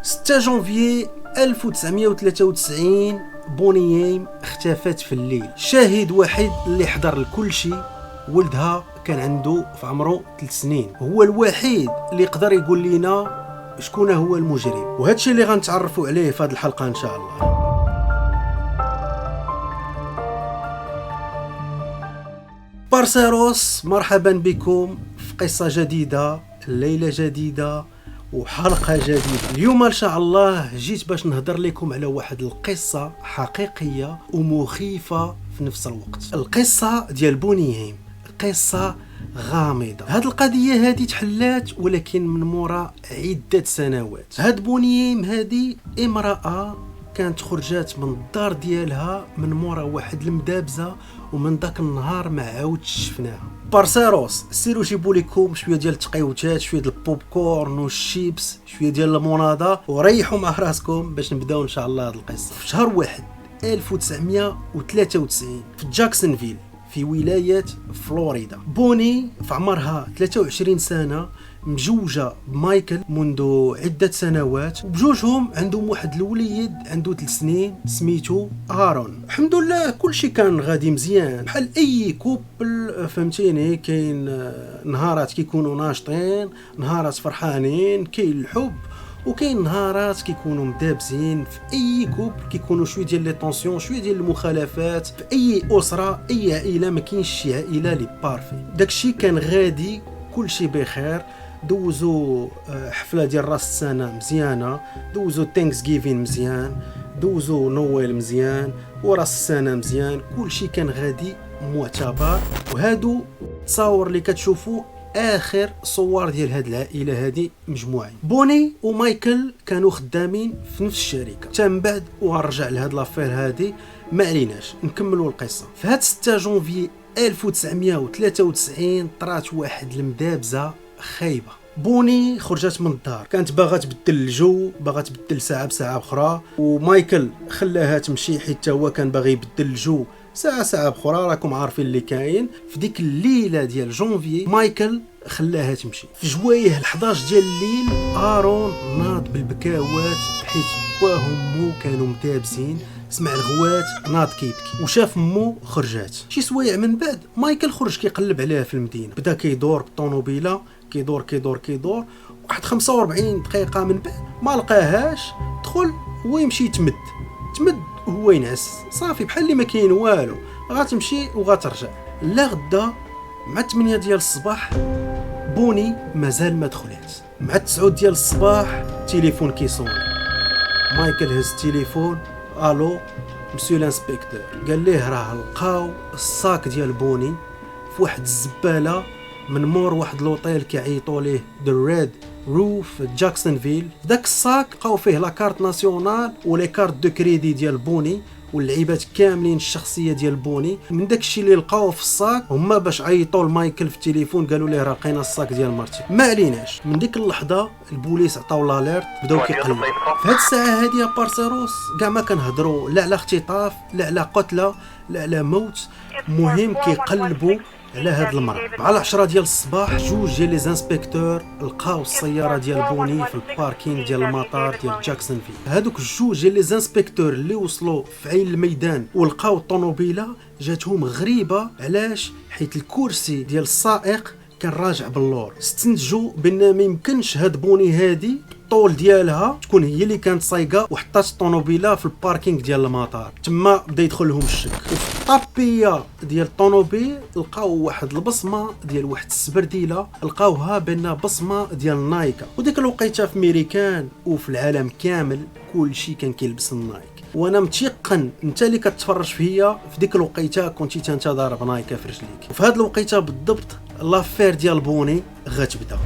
6 جونفي 1993 بوني يام اختفت في الليل. شاهد واحد اللي حضر لكل شيء، ولدها كان عنده في عمره 3 سنين، هو الوحيد اللي يقدر يقول لنا شكون هو المجرم، وهذا الشيء اللي غنتعرفوا عليه في هذه الحلقه ان شاء الله. بارسيروس، مرحبا بكم في قصه جديده، ليله جديده وحلقه جديده. اليوم ان شاء الله جيت باش نهضر لكم على واحد القصه حقيقيه ومخيفه في نفس الوقت. القصه ديال بوني يام قصه غامضه. هاد القضيه هذه تحلات ولكن من مورا عده سنوات. هاد بوني يام هذه امراه كانت خرجات من الدار ديالها من مورا واحد المدابزه، ومن داك النهار ما عاودش شفناها. بارسيروس، سيروا جيبوا لكم شويه ديال التقيوتات، شويه ديال البوب كورن والشيبس، شويه ديال الموناضه، وريحوا مع راسكم باش نبداو ان شاء الله هذه القصه. في شهر 1 1993 في جاكسونفيل في ولايه فلوريدا، بوني في عمرها 23 سنه مجوجه بمايكل منذ عده سنوات، وبجوجهم عندهم واحد الوليد عنده 3 سنين سميتو آرون. الحمد لله كل شيء كان غادي مزيان بحال اي كوبل، فهمتيني. كاين نهارات كيكونوا ناشطين، نهارات فرحانين، كاين الحب، وكاين نهارات كيكونوا مدابزين. في اي كوبل كيكونوا شويه ديال لي طونسيون، شويه ديال المخالفات. في اي اسره، اي عائله، ما كاينش شي عائله لي بارفي. داكشي كان غادي كل شيء بخير. دوزو حفله ديال راس السنه مزيانه، دوزو تانكس جيفين مزيان، دوزو نويل مزيان، وراس السنه مزيان، كل شيء كان غادي معتبر. وهادو تصاور اللي كتشوفوا اخر صور ديال هاد العائله هادي مجموعين. بوني ومايكل كانوا خدامين في نفس الشركه. تم بعد وغنرجع لهاد لافير هادي، ما عليناش نكملوا القصه. في هاد 6 جونفي 1993 طرات واحد المدابزه خايبه. بوني خرجت من الدار، كانت باغا تبدل الجو، باغا تبدل ساعه بساعه اخرى، ومايكل خلاها تمشي حيت هو كان باغي يبدل الجو ساعه بخرى. راكم عارفين اللي كاين في ديك الليله ديال جونفي. مايكل خلاها تمشي في جوايه 11 ديال الليل. آرون ناض بالبكاوات حيت باه ومو كانوا متابسين، سمع الغوات، ناض كيبكي وشاف مو خرجات. شي سوايع من بعد مايكل خرج كيقلب عليها في المدينه، بدا كيدور بالطونوبيله، كيدور. واحد 45 دقيقه من بعد ما لقاهاش، دخل هو يمشي تمد وهو ينعس صافي بحال اللي ما كاين والو، غتمشي وغترجع. لا غدا مع 8 ديال الصباح بوني مازال ما دخلات. مع 9 ديال الصباح التليفون كيصون. مايكل هز التليفون، الو مسيو الانسبكتور. قال ليه راه لقاو الصاك ديال بوني في واحد الزباله من مور واحد لوطيل كيعيطوا ليه ذا ريد روف جاكسونفيل. داك الصاك لقاو فيه لا كارت ناسيونال ولي كارت دو كريدي ديال بوني واللعيبات كاملين الشخصيه ديال بوني. من داكشي اللي لقاوه في الصاك هما باش عيطوا لمايكل في التليفون، قالوا ليه راه لقينا الصاك ديال مرتي. ما عليناش، من ديك اللحظه البوليس عطاو لاليرت، بداو كيقلبوا. في هاد الساعه هادي يا بارسيروس كاع ما كنهضروا لا على اختطاف، لا على قتله، لا على موت، مهم كيقلبوا على هاد المرأة. مع 10 ديال الصباح 2 ديال لي زانسبكتور لقاو السياره ديال بوني في الباركينغ ديال المطار ديال جاكسونفيل. هادوك 2 ديال لي زانسبكتور اللي وصلوا في عين الميدان ولقاو الطونوبيله جاتهم غريبه. علاش؟ حيت الكرسي ديال السائق كان راجع باللور. استنتجوا بان ما يمكنش هاد بوني هادي الطول ديالها تكون هي اللي كانت سايقه وحطات الطونوبيله في الباركينغ ديال المطار. تما بدا يدخل لهم الشك. وفي الطابيه ديال الطونوبيل لقاو واحد البصمه ديال واحد السبرديله، لقاوها بان بصمه ديال نايكا. وديك الوقيته في ميريكان وفي العالم كامل كل شيء كان كيلبس النايك. وانا متيقن انت اللي كتفرج فيا في ديك الوقيته كنتي تنتظر بنايكا في رجليك. وفي هاد الوقيته بالضبط لافير ديال بوني غتبدا.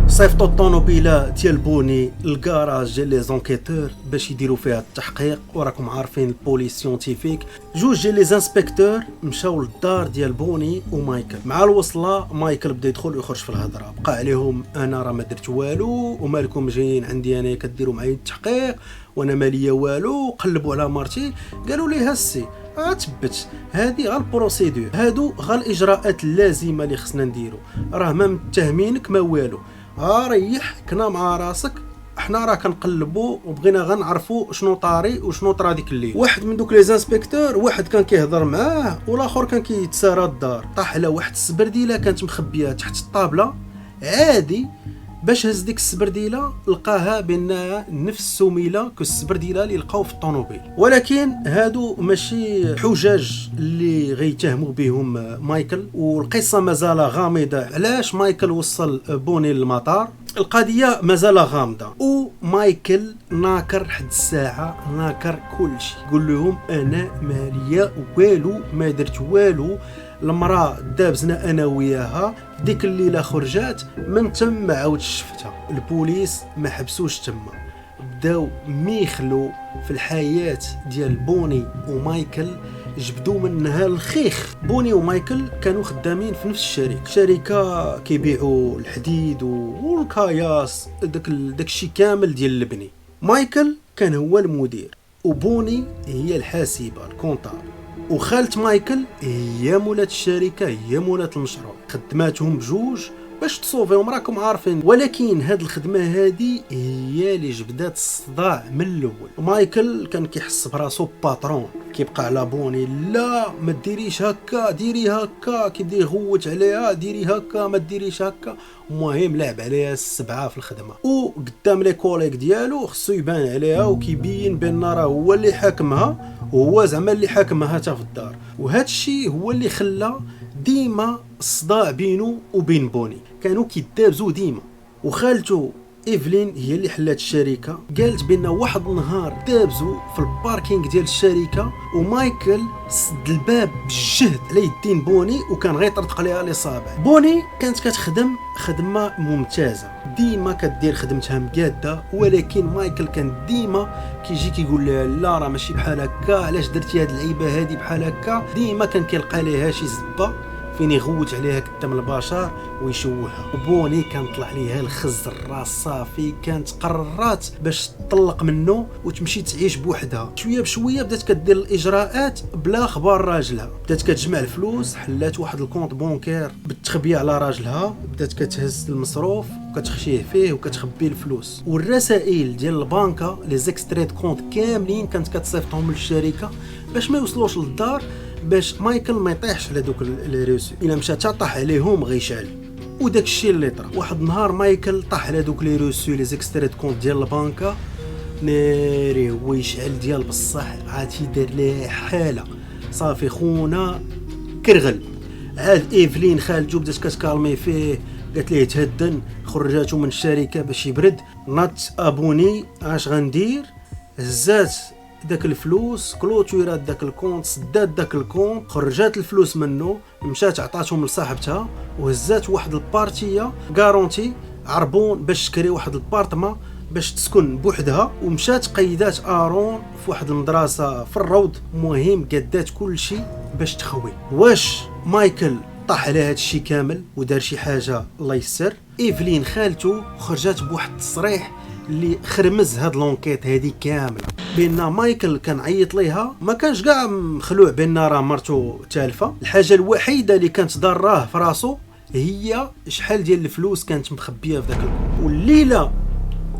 صيفطوا الطونوبيله ديال بوني للكراج ديال لي زونكيتور باش يديروا فيها التحقيق. وراكم عارفين البوليس سيونتيفيك. 2 ديال لي زانسبكتور مشاو للدار ديال بوني ومايكل. مع الوصله مايكل بدا يدخل ويخرج في الهضره، بقى عليهم انا راه ما درت والو، ومالكم جايين عندي انا كديروا معايا التحقيق وانا ماليه والو. قلبوا على مرتي قالوا لي هسي تبت هذه غا البروسيدور، هادو غا الاجراءات اللازمه اللي خصنا نديرو، راه ما متهمينك ما والو، ريح كنا مع راسك احنا راه كنقلبوا وبغينا غنعرفوا شنو طاري وشنو طرا ديك الليل. واحد من دوك لي زانسبكتور واحد كان كيهضر معاه والاخر كان كيتسارى الدار، طاح على واحد السبرديله كانت مخبيه تحت الطابله عادي. باش هز ديك السبرديله لقاها بانها نفس السميله كالسبرديله اللي لقاو في الطوموبيل. ولكن هادو ماشي حجاج اللي غيتهموا بهم مايكل، والقصه مازال غامضه. علاش مايكل وصل بوني للمطار؟ القضيه مازال غامضه، ومايكل ناكر حد الساعه، ناكر كل شيء. يقول لهم انا ماليا والو، ما درت والو، المراه دابزنا انا وياها، ديك الليله خرجات من تم ما عاودش شفتها. البوليس ما حبسوش تما، بداو ميخلو في الحياه ديال بوني ومايكل، جبدوا منها الخيخ. بوني ومايكل كانوا خدامين في نفس شركه كيبيعوا الحديد والكاياس، داك الشيء كامل ديال البني. مايكل كان هو المدير، وبوني هي الحاسبه الكونطابل، وخالة مايكل هي مولات الشركه، هي مولات المشروع. خدماتهم بجوج باش تصوفيهم راكم عارفين. ولكن هاد الخدمه هادي هي اللي جبدات الصداع من الاول. مايكل كان كيحس براسو باترون، كيبقى على بوني لا ما ديريش هكا، ديري هكا، كيبدا يغوت عليها ديري هكا ما ديريش هكا. المهم لعب عليها السبعه في الخدمه، وقدام لي كوليك ديالو خصو يبان عليها وكيبين بان راه هو اللي حاكمها، وهو زعما اللي حاكمها حتى في الدار. وهذا الشيء هو اللي خلى ديما الصداع بينه وبين بوني، كانوا كيدابزوا ديما. وخالته ايفلين هي اللي حلات الشركه، قالت بان واحد النهار دابزوا في الباركينغ ديال الشركه، ومايكل سد الباب بالجهد على يدين بوني وكان غير يطرطق عليها الاصابع. بوني كانت كتخدم خدمه ممتازه، ديما كدير خدمتها مقاده، ولكن مايكل كان ديما كيجي كيقول لها لا راه ماشي بحال هكا، علاش درتي هاد اللعيبه هادي بحال هكا. ديما كان كيلقى ليها شي زبه فين يغوت عليها قدام البشر ويشوهها. وبوني كان طلع ليها الخز الراس صافي، كانت قررات باش تطلق منه وتمشي تعيش بوحدها. شويه بشويه بدات كدير الاجراءات بلا خبار راجلها، بدات كتجمع الفلوس، حلات واحد الكونط بونكير بالتخبيه على راجلها، بدات كتهز المصروف وكتخشيه فيه وكتخبي الفلوس. والرسائل ديال البنكه لي زيكستريت كونط كاملين كانت كتصيفطهم للشركه باش ما يوصلوش للدار، باش مايكل ما يطيحش على دوك لي روسو، الا مشى طاح عليهم غيشعل. وداك الشيء اللي طرا. واحد النهار مايكل طاح على دوك لي روسو لي زيكستريت كونط ديال البنكه، ناري هو يشعل ديال بصح، عاد يدير ليه حاله صافي خونا كرغل. عاد ايفلين خالته بدات كتكالمي فيه، قالت ليه تهدن، خرجاتو من الشركه باش يبرد. نات ابوني اش غندير، هزات داك الفلوس، كلوتورات داك الكونط، سدات داك الكونط، خرجات الفلوس منه، مشات عطاتهم لصاحبتها، وهزات واحد البارتيه غارونتي عربون باش تشري واحد البارطما باش تسكن بوحدها، ومشات قيدات ارون في واحد المدرسه في الروض. مهم قدات كل شيء باش تخوي. واش مايكل طاح على هذا الشيء كامل ودار شي حاجه الله يسر؟ ايفلين خالته خرجت بواحد التصريح اللي خرمز هاد لونكيت هادي كامله، بان مايكل كان عيط ليها، ما كانش كاع مخلوع بان راه مرته تالفه. الحاجه الوحيده اللي كانت ضراه في راسو هي شحال ديال الفلوس كانت مخبيه في داك الكون. والليله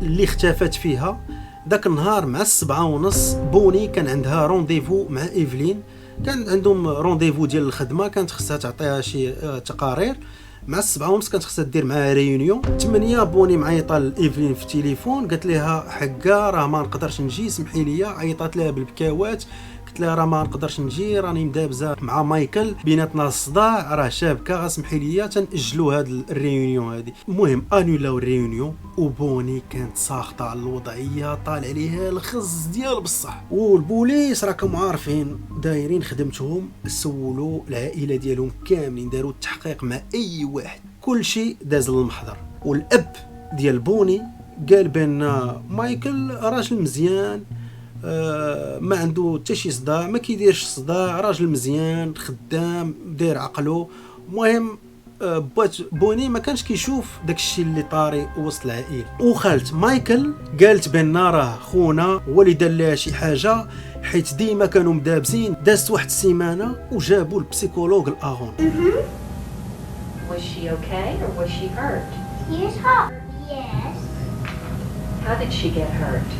اللي اختفت فيها داك النهار مع 7:30 بوني كان عندها رونديفو مع ايفلين، كان عندهم رونديفو ديال الخدمه، كانت خصها تعطيها شي تقارير. مع 7:30 كانت خصها دير معاها ريونيون. 8 بوني معيطه لايفلين في التليفون، قالت لها حقا راه ما نقدرش نجي، سمحي لي. عيطات لها بالبكاوات، قلت لها راه ما نقدرش نجي، راني مدابزه مع مايكل، بيناتنا الصداع، راه شابكه، غسمحي لي تنأجلوا هاد الريونيون هادي. المهم انولاو الريونيون، وبوني كانت ساخطه على الوضعيه، طالع عليها الخز ديال بصح. والبوليس راكم عارفين دايرين خدمتهم، سولوا العائله ديالهم كاملين، داروا التحقيق مع اي واحد، كل شيء داز للمحضر. والاب ديال بوني قال بان مايكل راجل مزيان، ما عنده حتى شي صداع، ما كيديرش صداع، راجل مزيان خدام داير عقله. المهم بوني ما كانش كيشوف داكشي اللي طاري وسط العائله. وخالت مايكل قالت بان راه خونا هو اللي دار لها شي حاجه، حيت ديما كانوا مدابزين. دازت واحد السيمانه وجابوا البسيكولوج الاغون. Was she okay or was she hurt? He is hurt. Yes. How did she get hurt?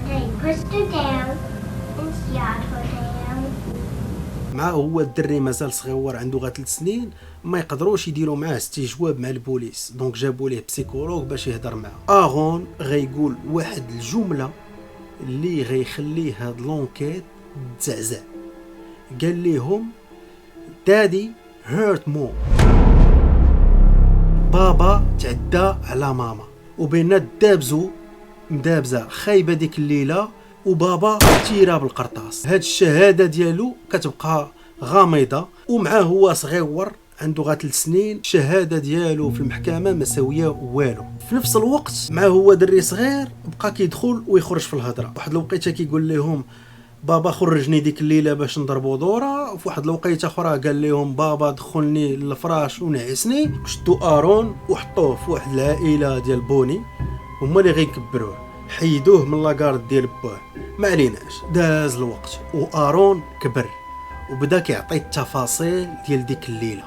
They pushed her down and shot her down. مع هو الدري مازال صغير عنده غير 3 سنين، ما يقدروش يديروا معاه استجواب مع البوليس، دونك جابوا ليه بسيكولوج باش يهضر معاه. اغون غيقول واحد الجمله اللي غيخليه هاد لونكيت تزعزع. قال ليهم دادي هيرت مو، بابا تعدى على ماما، وبيننا دابزو مدابزه خايبه ديك الليله، وبابا تيرا بالقرطاس. هاد الشهاده ديالو كتبقى غامضه، ومعاه هو صغير عنده غا 3 سنين، الشهاده ديالو في المحكمه ما ساويه والو. في نفس الوقت مع هو دري صغير بقى كيدخل ويخرج في الهضره. واحد الوقيته كيقول لهم بابا خرجني ديك الليله باش نضربوا دوره، وفي واحد الوقيته اخرى قال لهم بابا دخلني للفراش ونعسني. شدوا ارون وحطوه في واحد العائله ديال بوني، هما اللي غيكبروه، حيدوه من لاكارد ديال بوه. ما عليناش، داز الوقت وارون كبر وبدا كيعطي التفاصيل ديال ديك الليله.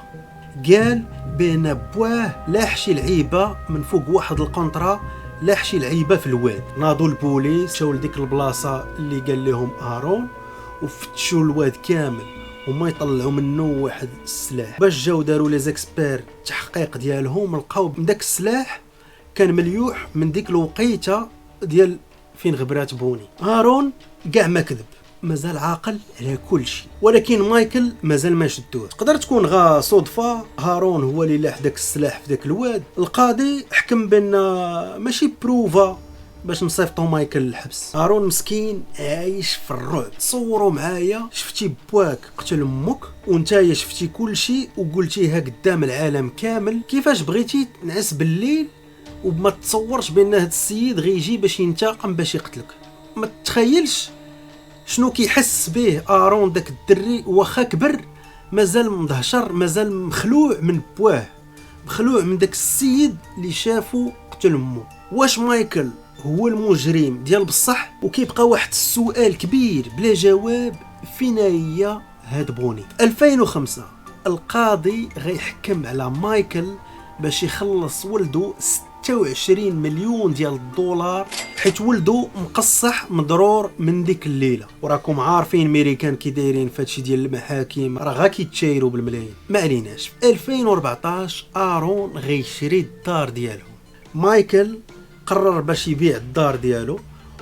قال بين بواه لاح شي لعيبه من فوق واحد القنطره، لاح شي لعيبه في الواد. ناضوا البوليس مشاو لديك البلاصه اللي قال لهم ارون وفتشوا الواد كامل وما يطلعوا منه واحد السلاح. باش جاو داروا لي زيكسبير التحقيق ديالهم، لقاو داك السلاح كان مليوح من ديك الوقيته ديال فين غبرات بوني. هارون كاع ما كذب، مازال عاقل على كل شيء، ولكن مايكل مازال ما شدوه. تقدر تكون غا صدفه هارون هو اللي لاح داك السلاح في داك الواد. القاضي حكم بان ماشي بروفا باش نصيفطوا مايكل للحبس. هارون مسكين عايش في الرعب. تصوروا معايا، شفتي بواك قتل امك وانتايا شفتي كل شيء وقلتيها قدام العالم كامل، كيفاش بغيتي تنعس بالليل وما تصورش بان هذا السيد غيجي باش ينتقم باش يقتلك؟ ما تتخيلش شنو كيحس به ارون داك الدري، واخا كبر مازال مدهشر، مازال مخلوع من بواه، مخلوع من داك السيد اللي شافو قتل امه. واش مايكل هو المجرم ديال بصح؟ وكيبقى واحد السؤال كبير بلا جواب، فين هي هاد بوني؟ 2005 القاضي غيحكم على مايكل باش يخلص ولده 26 مليون ديال الدولار، حيت ولده مقصح مضرور من ديك الليله. وراكم عارفين ميريكان كي دايرين فهادشي ديال المحاكم، راه غا كيتشايروا بالملايين. ما عليناش. في 2014 ارون غيشري الدار ديالهم. مايكل قرر باش يبيع الدار ديالو،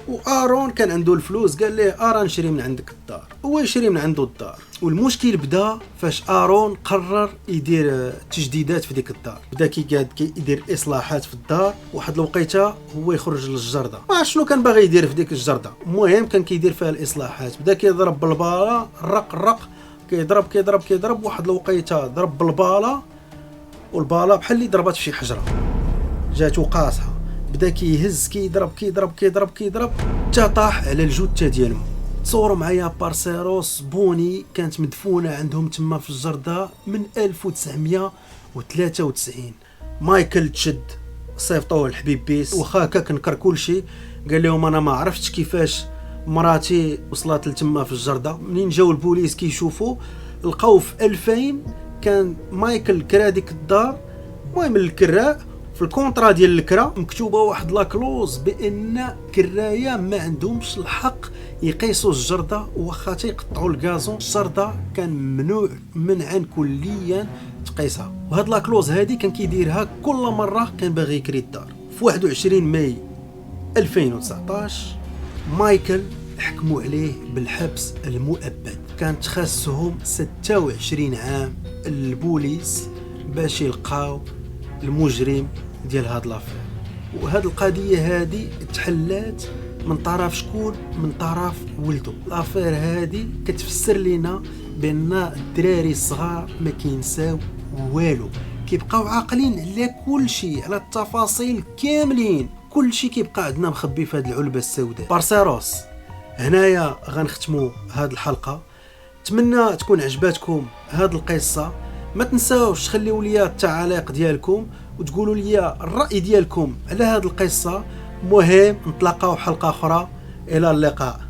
وارون كان عنده الفلوس، قال ليه ارا نشري من عندك الدار، هو يشري من عنده الدار. والمشكل بدا فاش ارون قرر يدير تجديدات في ديك الدار، بدا كيدير اصلاحات في الدار. واحد الوقيته هو يخرج للجرده، ما شنو كان باغي يدير في ديك الجرده، المهم كان كيدير فيها الاصلاحات. بدا كيضرب بالباله، الرق كيضرب. واحد الوقيته ضرب بالباله والباله بحال اللي ضربات في شي حجره جاتو قاصحه. بدا كيهز كيضرب حتى طاح على الجثه ديال مو. تصوروا معايا بارسيروس بوني كانت مدفونه عندهم تما في الجرده من 1993. مايكل تشد، صيفطوه الحبيب بيس، واخا هكا كنكر كلشي. قال لهم انا ما عرفتش كيفاش مراتي وصلت لتما في الجرده. منين جاو البوليس كيشوفوا لقاو في 2000 كان مايكل كرا ديك الدار. المهم الكراء في الكونطرا ديال الكرا مكتوبه واحد لاكلوز بان كرايه ما عندهمش الحق يقيسوا الجرده، واخا تيقطعوا الغازون الجرده كان ممنوع منعا كليا تقيسها. وهاد لاكلوز هادي كان كيديرها كل مره كان باغي يكري الدار. في 21 ماي 2019 مايكل حكموا عليه بالحبس المؤبد. كانت خاصهم 26 عام البوليس باش يلقاو المجرم ديال هاد لافير. وهاد القضيه هادي تحلات من طرف شكون؟ من طرف ولده. لافير هادي كتفسر لنا بان الدراري الصغار ما كينساو والو، كيبقاو عاقلين على كل شيء، على التفاصيل كاملين. كل شيء كيبقى عندنا مخبي في هاد العلبه السوداء. بارسيروس هنايا غنختموا هاد الحلقه. اتمنى تكون عجباتكم هاد القصه. ما تنساوش تخليوا لي التعاليق ديالكم وتقولوا لي الرأي ديالكم على هاد القصة. مهم نتلاقاو حلقة أخرى، إلى اللقاء.